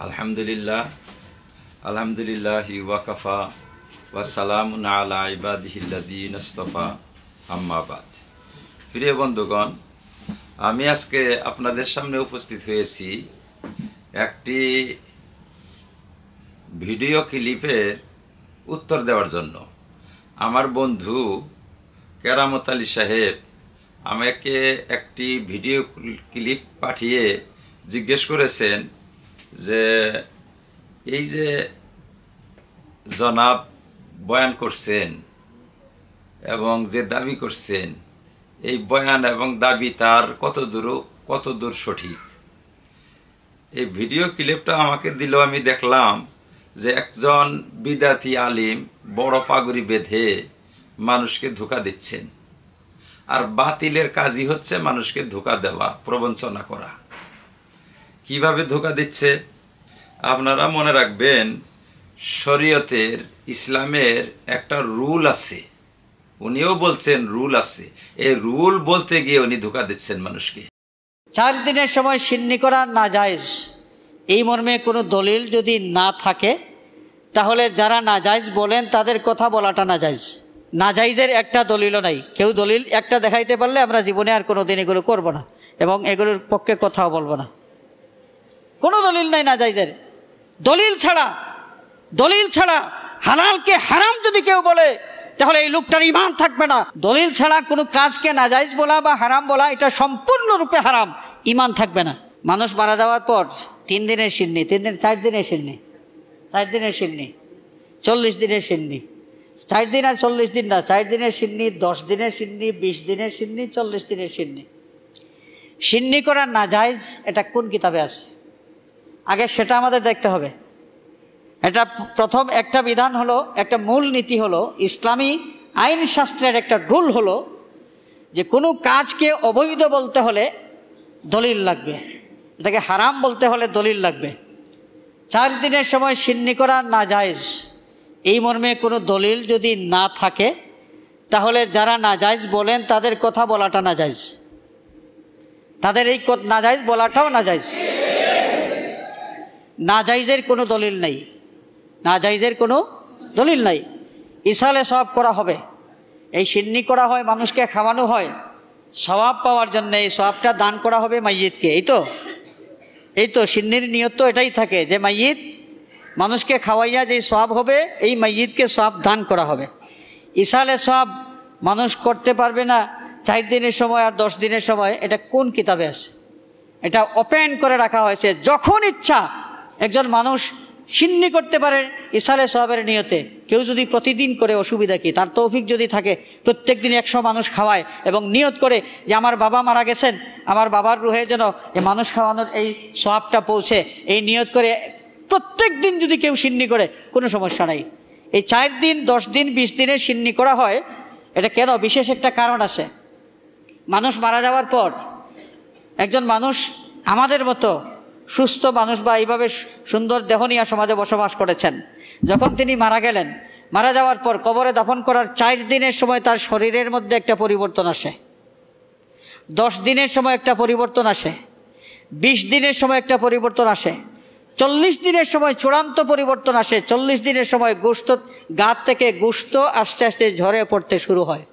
আলহামদুলিল্লাহ আলহামদুলিল্লাহি ওয়াকাফা ওয়াসসালামুন আলা ইবাদিহিল্লাযীনা ইসতাফা আম্মা বাদ। প্রিয় বন্ধুগণ, আমি আজকে আপনাদের সামনে উপস্থিত হয়েছি একটি ভিডিও ক্লিপের উত্তর দেওয়ার জন্য। আমার বন্ধু কেরামত আলী সাহেব আমাকে একটি ভিডিও ক্লিপ পাঠিয়ে জিজ্ঞেস করেছেন যে এই যে জনাব বয়ান করছেন এবং যে দাবি করছেন, এই বয়ান এবং দাবি তার কত দূর সঠিক। এই ভিডিও ক্লিপটা আমাকে দিল, আমি দেখলাম যে একজন বিদাতি আলিম বড় পাগুড়ি বেঁধে মানুষকে ধোঁকা দিচ্ছেন, আর বাতিলের কাজই হচ্ছে মানুষকে ধোঁকা দেওয়া, প্রবঞ্চনা করা। কিভাবে ধোঁকা দিচ্ছে আপনারা মনে রাখবেন, শরীয়তের ইসলামের একটা রুল আছে, উনিও বলছেন রুল আছে, এই রুল বলতে গিয়ে উনি ধোঁকা দিচ্ছেন মানুষকে। 4 দিনের সময় সিন্নি করা নাজায়েজ, এই মর্মে কোনো দলিল যদি না থাকে তাহলে যারা নাজায়েজ বলেন তাদের কথা বলাটা নাজায়েজ। নাজায়েজের একটা দলিলও নাই। কেউ দলিল একটা দেখাইতে পারলে আমরা জীবনে আর কোনো দিন এগুলো করবো না এবং এগুলোর পক্ষে কথাও বলবো না। কোনো দলিল নাই নাজায়েজের। দলিল ছাড়া হালালকে হারাম যদি কেউ বলে তাহলে এই লোকটার ঈমান থাকবে না। দলিল ছাড়া কোনো কাজকে নাজায়েজ বলা বা হারাম বলা এটা সম্পূর্ণরূপে হারাম, ঈমান থাকবে না। মানুষ মারা যাওয়ার পর 3 দিনের সিন্নি, 4 দিনের সিন্নি, 4 দিনের সিন্নি, 40 দিনের সিন্নি, 4 দিন আর 40 দিন না, 4 দিনের সিন্নি, 10 দিনের সিন্নি, 20 দিনের সিন্নি, 40 দিনের সিন্নি। সিন্নি করা নাজায়েজ এটা কোন কিতাবে আছে আগে সেটা আমাদের দেখতে হবে। এটা প্রথম একটা বিধান হলো, একটা মূল নীতি হলো, ইসলামী আইন শাস্ত্রের একটা রুল হলো যে কোনো কাজকে অবৈধ বলতে হলে দলিল লাগবে, এটাকে হারাম বলতে হলে দলিল লাগবে। 4 দিনের সময় সিন্নি করা নাজায়েজ, এই মর্মে কোনো দলিল যদি না থাকে তাহলে যারা নাজায়েজ বলেন তাদের কথা বলাটা নাজায়েজ, তাদের এই নাজায়েজ বলাটাও নাজায়েজ। নাজায়েজের কোনো দলিল নেই, নাজায়েজের কোনো দলিল নাই। ইসালে সওয়াব করা হবে, এই সিন্নি করা হয়, মানুষকে খাওয়ানো হয় সওয়াব পাওয়ার জন্য, এই সওয়াবটা দান করা হবে মাইয়িতকে। এই তো সিন্নির নিয়ত তো এটাই থাকে যে মাইয়িত মানুষকে খাওয়াইয়া যে সওয়াব হবে এই মাইয়িতকে সওয়াব দান করা হবে। ইসালে সওয়াব মানুষ করতে পারবে না 4 দিনের সময় আর 10 দিনের সময়, এটা কোন কিতাবে আছে? এটা ওপেন করে রাখা হয়েছে, যখন ইচ্ছা একজন মানুষ সিন্নি করতে পারে ইসালে সওয়াবের নিয়তে। কেউ যদি প্রতিদিন করে অসুবিধা কি, তার তৌফিক যদি থাকে প্রত্যেক দিন 100 মানুষ খাওয়ায় এবং নিয়ত করে যে আমার বাবা মারা গেছেন, আমার বাবার রুহে যেন এই মানুষ খাওয়ানোর এই সওয়াবটা পৌঁছে, এই নিয়ত করে প্রত্যেক দিন যদি কেউ সিন্নি করে কোনো সমস্যা নাই। এই 4 দিন 10 দিন 20 দিনে সিন্নি করা হয়, এটা কেন? বিশেষ একটা কারণ আছে। মানুষ মারা যাওয়ার পর একজন মানুষ আমাদের মতো সুস্থ মানুষ বা এইভাবে সুন্দর দেহনিয়া সমাজে বসবাস করেছেন, যখন তিনি মারা গেলেন, মারা যাওয়ার পর কবরে দাফন করার 4 দিনের সময় তার শরীরের মধ্যে একটা পরিবর্তন আসে, 10 দিনের সময় একটা পরিবর্তন আসে, 20 দিনের সময় একটা পরিবর্তন আসে, 40 দিনের সময় চূড়ান্ত পরিবর্তন আসে। 40 দিনের সময় গোশত, গাত থেকে গোশত আস্তে আস্তে ঝরে পড়তে শুরু হয়।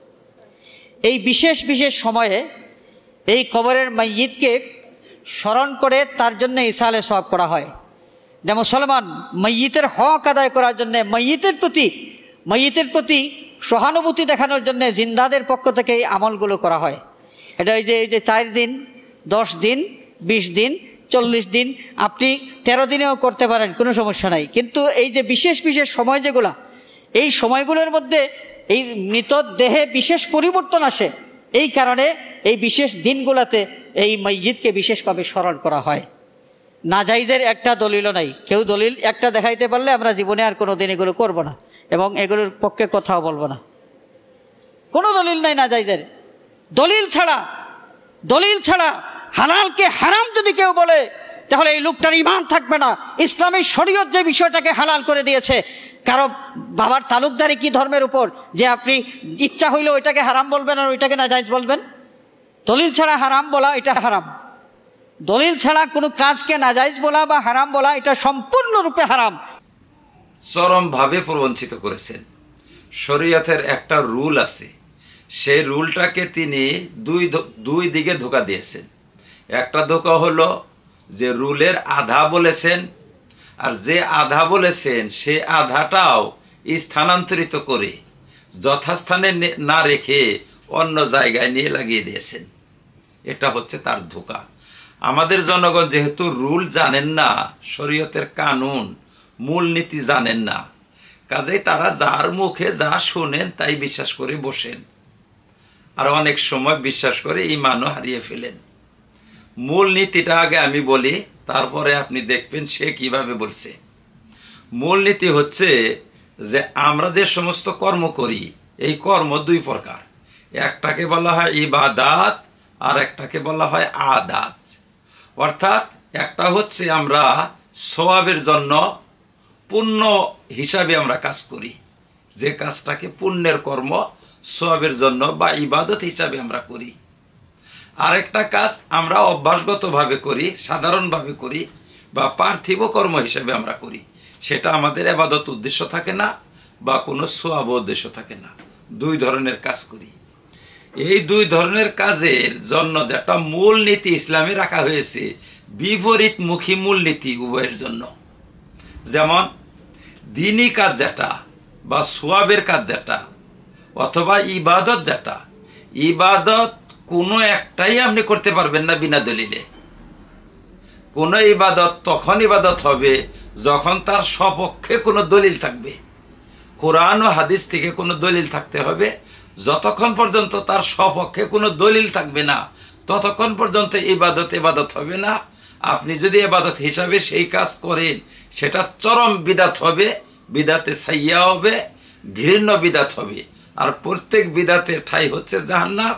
এই বিশেষ সময়ে এই কবরের মাইয়িতকে স্মরণ করে তার জন্য ইসালে সওয়াব করা হয়। যে মুসলমান মাইয়িতের হক আদায় করার জন্য, মাইয়িতের প্রতি সহানুভূতি দেখানোর জন্য জিন্দাদের পক্ষ থেকে এই আমলগুলো করা হয়। এটা এই যে 4 দিন 10 দিন 20 দিন 40 দিন, আপনি 13 দিনেও করতে পারেন, কোনো সমস্যা নাই। কিন্তু এই যে বিশেষ সময় যেগুলা, এই সময়গুলোর মধ্যে এই মৃত দেহে বিশেষ পরিবর্তন আসে, এই কারণে এই বিশেষ দিনগুলোতে এই মাইয়িতকে বিশেষভাবে স্মরণ করা হয়। নাজায়েজের একটা দলিলও নাই। কেউ দলিল একটা দেখাইতে পারলে আমরা জীবনে আর কোনো দিন এগুলো করবো না এবং এগুলোর পক্ষে কথাও বলবো না। কোনো দলিল নাই নাজায়েজের। দলিল ছাড়া হালালকে হারাম যদি কেউ বলে তাহলে এই লোকটার ঈমান থাকবে না। ইসলামী শরীয়ত যে বিষয়টাকে হালাল করে দিয়েছে, কারো বাবার তালুকদারি কি ধর্মের উপর যে আপনি ইচ্ছা হইলে ওইটাকে হারাম বলবেন আর ওইটাকে নাজায়েজ বলবেন? দলিল ছাড়া হারাম বলা এটা হারাম। দলিল ছাড়া কোনো কাজকে নাজায়েজ বলা বা হারাম বলা এটা সম্পূর্ণরূপে হারাম। চরমভাবে প্রবঞ্চিত করেছেন। শরীয়তের একটা রুল আছে, সেই রুলটাকে তিনি দুই দিকে ধোঁকা দিয়েছেন। একটা ধোঁকা হলো যে রুলের আধা বলেছেন, আর যে আধা বলেছেন সে আধাটাও স্থানান্তরিত করে যথাস্থানে না রেখে অন্য জায়গায় নিয়ে লাগিয়ে দিয়েছেন। এটা হচ্ছে তার ধোঁকা। আমাদের জনগণ যেহেতু রুল জানেন না, শরীয়তের কানুন মূলনীতি জানেন না, কাজেই তারা যার মুখে যা শোনেন তাই বিশ্বাস করে বসেন, আর অনেক সময় বিশ্বাস করে ঈমানও হারিয়ে ফেলেন। মূলনীতিটা আগে আমি বলি, তারপরে আপনি দেখবেন সে কিভাবে বলছে। মূলনীতি হচ্ছে যে আমরা যে সমস্ত কর্ম করি, এই কর্ম দুই প্রকার। একটাকে বলা হয় ইবাদাত, আর একটাকে বলা হয় আদাত। অর্থাৎ একটা হচ্ছে আমরা সওয়াবের জন্য পুণ্য হিসাবে আমরা কাজ করি, যে কাজটাকে পুণ্যের কর্ম সওয়াবের জন্য বা ইবাদত হিসাবে আমরা করি। আরেকটা কাজ আমরা অভ্যাসগতভাবে করি, সাধারণভাবে করি, বা পার্থিব কর্ম হিসেবে আমরা করি। সেটা আমাদের ইবাদত উদ্দেশ্য থাকে না বা কোনো সওয়াব উদ্দেশ্য থাকে না। দুই ধরনের কাজ করি। এই দুই ধরনের কাজের জন্য যেটা মূলনীতি ইসলামে রাখা হয়েছে, বিপরীতমুখী মূলনীতি উভয়ের জন্য। যেমন দ্বীনি কাজ যেটা বা সওয়াবের কাজ যেটা, অথবা ইবাদত যেটা, ইবাদত কোনো একটাই আপনি করতে পারবেন না বিনা দলিলে। কোনো ইবাদত তখন ইবাদত হবে যখন তার সপক্ষে কোনো দলিল থাকবে। কোরআন ও হাদিস থেকে কোনো দলিল থাকতে হবে। যতক্ষণ পর্যন্ত তার সপক্ষে কোনো দলিল থাকবে না, ততক্ষণ পর্যন্ত ইবাদত হবে না। আপনি যদি ইবাদত হিসাবে সেই কাজ করেন, সেটা চরম বিদাত হবে, বিদাতে সাইয়া হবে, ঘৃণ্য বিদাত হবে। আর প্রত্যেক বিদাতের ঠাই হচ্ছে জাহান্নাম,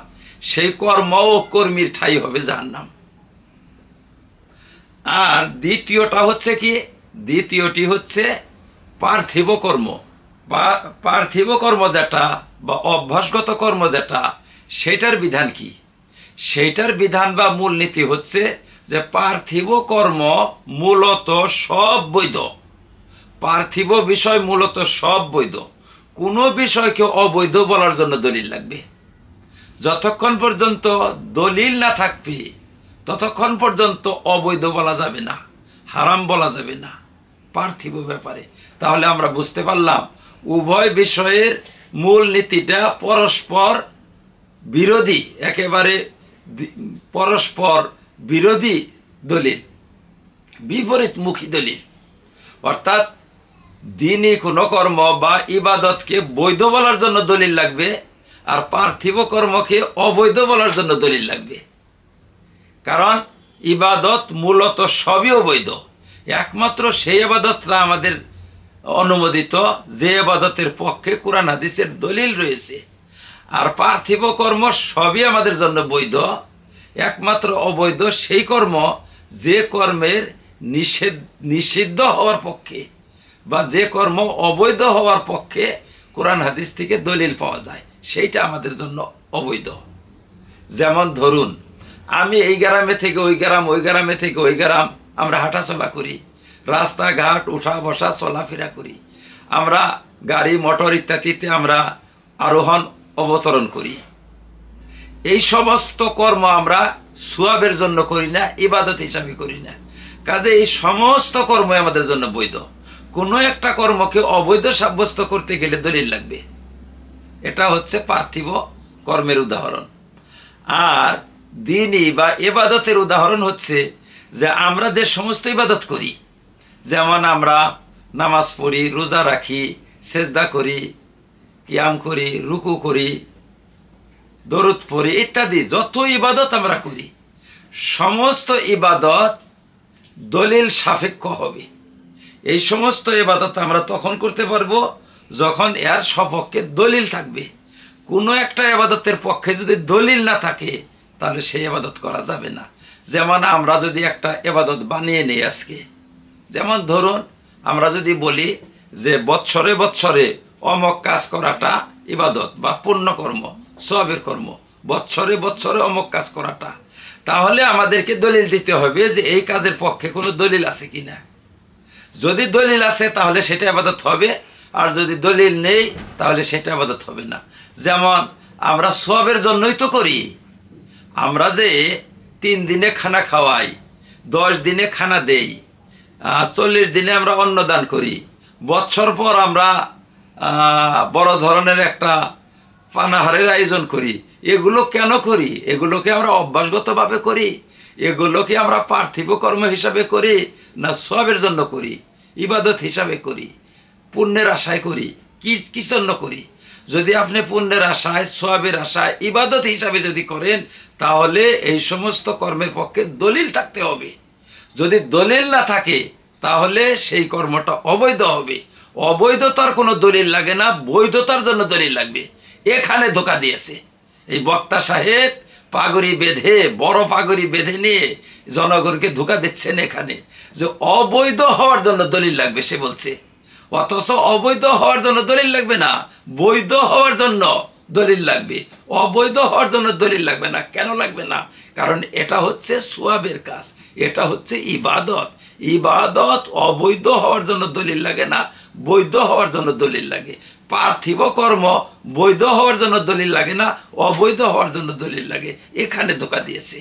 সেই কর্ম ও কর্মীর ঠাই হবে জাহান্নাম। আর দ্বিতীয়টা হচ্ছে কি? দ্বিতীয়টি হচ্ছে পার্থিব কর্ম বা পার্থিব কর্ম যেটা বা অভ্যাসগত কর্ম যেটা, সেটার বিধান কি? সেইটার বিধান বা মূলনীতি হচ্ছে যে পার্থিব কর্ম মূলত সব বৈধ। পার্থিব বিষয় মূলত সব বৈধ। কোনো বিষয়কে অবৈধ বলার জন্য দলিল লাগবে। যতক্ষণ পর্যন্ত দলিল না থাকবে ততক্ষণ পর্যন্ত অবৈধ বলা যাবে না, হারাম বলা যাবে না পার্থিব ব্যাপারে। তাহলে আমরা বুঝতে পারলাম উভয় বিষয়ের মূলনীতিটা পরস্পর বিরোধী, একেবারে পরস্পর বিরোধী দলিল, বিপরীতমুখী দলিল। অর্থাৎ দ্বীনি কোনো কর্ম বা ইবাদতকে বৈধ বলার জন্য দলিল লাগবে, আর পার্থিব কর্মকে অবৈধ বলার জন্য দলিল লাগবে। কারণ ইবাদত মূলত সবই অবৈধ। একমাত্র সেই ইবাদতটা আমাদের অনুমোদিত যে ইবাদতের পক্ষে কোরআন হাদিসের দলিল রয়েছে। আর পার্থিব কর্ম সবই আমাদের জন্য বৈধ। একমাত্র অবৈধ সেই কর্ম যে কর্মের নিষিদ্ধ হওয়ার পক্ষে বা যে কর্ম অবৈধ হওয়ার পক্ষে কোরআন হাদিস থেকে দলিল পাওয়া যায়, সেইটা আমাদের জন্য অবৈধ। যেমন ধরুন, আমি এই গ্রামে থেকে ওই গ্রাম, ওই গ্রামে থেকে ওই গ্রাম আমরা হাঁটাচলা করি, রাস্তাঘাট উঠা বসা চলাফেরা করি, আমরা গাড়ি মোটর ইত্যাদিতে আমরা আরোহণ অবতরণ করি। এই সমস্ত কর্ম আমরা সওয়াবের জন্য করি না, ইবাদত হিসাবে করি না। কাজে এই সমস্ত কর্মই আমাদের জন্য বৈধ। কোনো একটা কর্মকে অবৈধ সাব্যস্ত করতে গেলে দলিল লাগবে। এটা হচ্ছে পার্থিব কর্মের উদাহরণ। আর দ্বীনি বা ইবাদতের উদাহরণ হচ্ছে যে আমরা যে সমস্ত ইবাদত করি, যেমন আমরা নামাজ পড়ি, রোজা রাখি, সেজদা করি, কিয়াম করি, রুকু করি, দরুদ পড়ি ইত্যাদি যত ইবাদত আমরা করি, সমস্ত ইবাদত দলিল সাপেক্ষ হবে। এই সমস্ত ইবাদত আমরা তখন করতে পারবো যখন এর সপক্ষে দলিল থাকবে। কোনো একটা ইবাদতের পক্ষে যদি দলিল না থাকে তাহলে সেই ইবাদত করা যাবে না। যেমন আমরা যদি একটা ইবাদত বানিয়ে নিই আজকে, যেমন ধরুন আমরা যদি বলি যে বৎসরে বৎসরে অমক কাজ করাটা ইবাদত বা পুণ্যকর্ম, সওয়াবের কর্ম, বৎসরে বৎসরে অমক কাজ করাটা, তাহলে আমাদেরকে দলিল দিতে হবে যে এই কাজের পক্ষে কোনো দলিল আছে কিনা। যদি দলিল আছে তাহলে সেটা ইবাদত হবে, আর যদি দলিল নেই তাহলে সেটা ইবাদত হবে না। যেমন আমরা সওয়াবের জন্যই তো করি। আমরা যে 3 দিনে খানা খাওয়াই, 10 দিনে খানা দেই, 40 দিনে আমরা অন্নদান করি, বছর পর আমরা বড় ধরনের একটা পানাহারের আয়োজন করি, এগুলো কেন করি? এগুলোকে আমরা অভ্যাসগতভাবে করি? এগুলোকে আমরা পার্থিব কর্ম হিসাবে করি না সওয়াবের জন্য করি, ইবাদত হিসাবে করি, পুণ্যের আশায় করি? কি জন্য করি? যদি আপনি পুণ্যের আশায়, সওয়াবের আশায়, ইবাদত হিসাবে যদি করেন, তাহলে এই সমস্ত কর্মের পক্ষে দলিল থাকতে হবে। যদি দলিল না থাকে তাহলে সেই কর্মটা অবৈধ হবে। অবৈধতার কোনো দলিল লাগে না, বৈধতার জন্য দলিল লাগবে। এখানে ধোঁকা দিয়েছে এই বক্তা সাহেব, পাগড়ি বেঁধে, বড় পাগড়ি বেঁধে নিয়ে জনগণকে ধোঁকা দিচ্ছেন এখানে, যে অবৈধ হওয়ার জন্য দলিল লাগবে সে বলছে। অথচ অবৈধ হওয়ার জন্য দলিল লাগবে না, বৈধ হওয়ার জন্য দলিল লাগবে। অবৈধ হওয়ার জন্য দলিল লাগবে না। কেন লাগবে না? কারণ এটা হচ্ছে সওয়াবের কাজ, এটা হচ্ছে ইবাদত। ইবাদত অবৈধ হওয়ার জন্য দলিল লাগে না, বৈধ হওয়ার জন্য দলিল লাগে। পার্থিব কর্ম বৈধ হওয়ার জন্য দলিল লাগে না, অবৈধ হওয়ার জন্য দলিল লাগে। এখানে ধোঁকা দিয়েছে।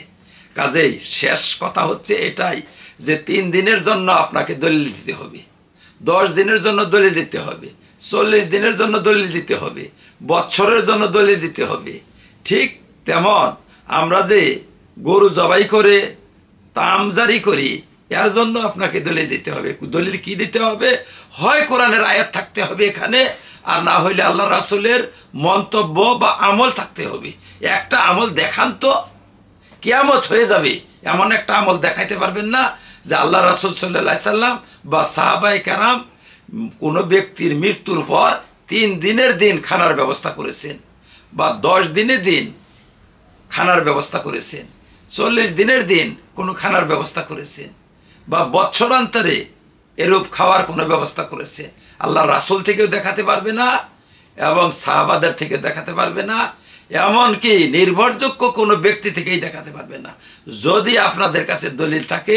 কাজেই শেষ কথা হচ্ছে এটাই, যে 3 দিনের জন্য আপনাকে দলিল দিতে হবে, 10 দিনের জন্য দলিল দিতে হবে, 40 দিনের জন্য দলিল দিতে হবে, বছরের জন্য দলিল দিতে হবে। ঠিক তেমন আমরা যে গরু জবাই করে তামজারি করি, এর জন্য আপনাকে দলিল দিতে হবে। দলিল কি দিতে হবে? হয় কোরআনের আয়াত থাকতে হবে এখানে, আর না হইলে আল্লাহ রাসূলের মন্তব্য বা আমল থাকতে হবে। একটা আমল দেখান তো, কিয়ামত হয়ে যাবে এমন একটা আমল দেখাইতে পারবেন না যে আল্লাহ রাসূল সাল্লাল্লাহু আলাইহি সাল্লাম বা সাহাবায়ে কেরাম কোনো ব্যক্তির মৃত্যুর পর 3 দিনের দিন খানার ব্যবস্থা করেছেন, বা 10 দিনের দিন খানার ব্যবস্থা করেছেন, 40 দিনের দিন কোনো খানার ব্যবস্থা করেছেন, বা বৎসরান্তরে এরূপ খাওয়ার কোনো ব্যবস্থা করেছেন। আল্লাহ রাসূল থেকেও দেখাতে পারবে না এবং সাহাবাদের থেকে দেখাতে পারবে না, এমনকি নির্ভরযোগ্য কোনো ব্যক্তি থেকেই দেখাতে পারবে না। যদি আপনাদের কাছে দলিল থাকে,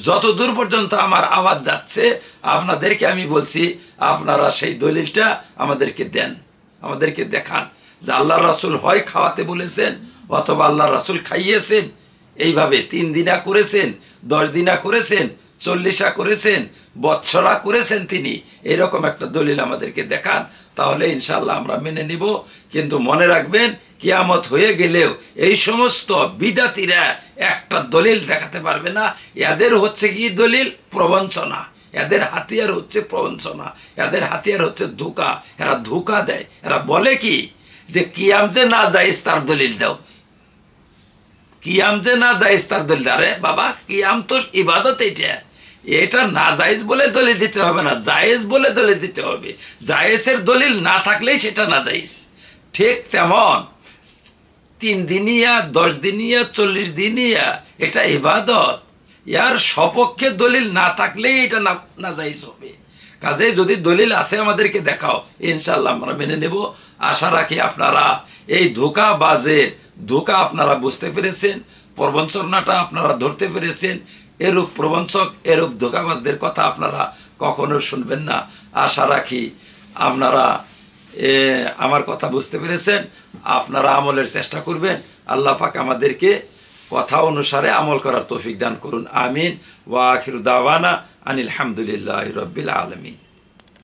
যত দূর পর্যন্ত আমার আওয়াজ যাচ্ছে আপনাদেরকে আমি বলছি, আপনারা সেই দলিলটা আমাদেরকে দেন, আমাদেরকে দেখান যে আল্লাহ রাসূল হয় খাওয়াতে বলেছেন অথবা আল্লাহ রাসূল খাইয়েছেন। এইভাবে 3 দিনা করেছেন, 10 দিনা করেছেন, 40 করেছেন, বৎসরা করেছেন তিনি, এরকম একটা দলিল আমাদেরকে দেখান, তাহলে ইনশাআল্লাহ আমরা মেনে নিব। কিন্তু মনে রাখবেন, কিয়ামত হয়ে গেলেও এই সমস্ত বিদাতিরা একটা দলিল দেখাতে পারবে না। এদের হচ্ছে কি দলিল? প্রবঞ্চনা। এদের হাতিয়ার হচ্ছে প্রবঞ্চনা, এদের হাতিয়ার হচ্ছে ধোঁকা। এরা ধোঁকা দেয়। এরা বলে কি যে কিয়াম যে না জায়েজ তার দলিল দাও, কিয়াম যে না জায়েজ তার দলিল। আরে বাবা, কিয়াম তো ইবাদত, এটা না জায়েজ বলে দলিল দিতে হবে না, জায়েজ বলে দলিল দিতে হবে। জায়েজের দলিল না থাকলেই সেটা না জায়েজ। ঠিক তেমন 3 দিনিয়া, 10 দিনিয়া, 40 দিনিয়া এটা ইবাদত, ইয়ার সপক্ষে দলিল না থাকলেই এটা না জায়েজ হবে। কাজে যদি দলিল আছে আমাদেরকে দেখাও, ইনশাআল্লাহ আমরা মেনে নেব। আশা রাখি আপনারা এই ধোঁকাবাজের ধোঁকা আপনারা বুঝতে পেরেছেন, প্রবঞ্চনাটা আপনারা ধরতে পেরেছেন। এরূপ প্রবঞ্চক, এরূপ ধোঁকাবাজদের কথা আপনারা কখনো শুনবেন না। আশা রাখি আপনারা আমার কথা বুঝতে পেরেছেন, আপনারা আমলের চেষ্টা করবেন। আল্লাহ পাক আমাদেরকে কথা অনুসারে আমল করার তৌফিক দান করুন। আমিন। ওয়া আখিরু দাওয়ানা আনিল হামদুলিল্লাহি রাব্বিল আলামিন।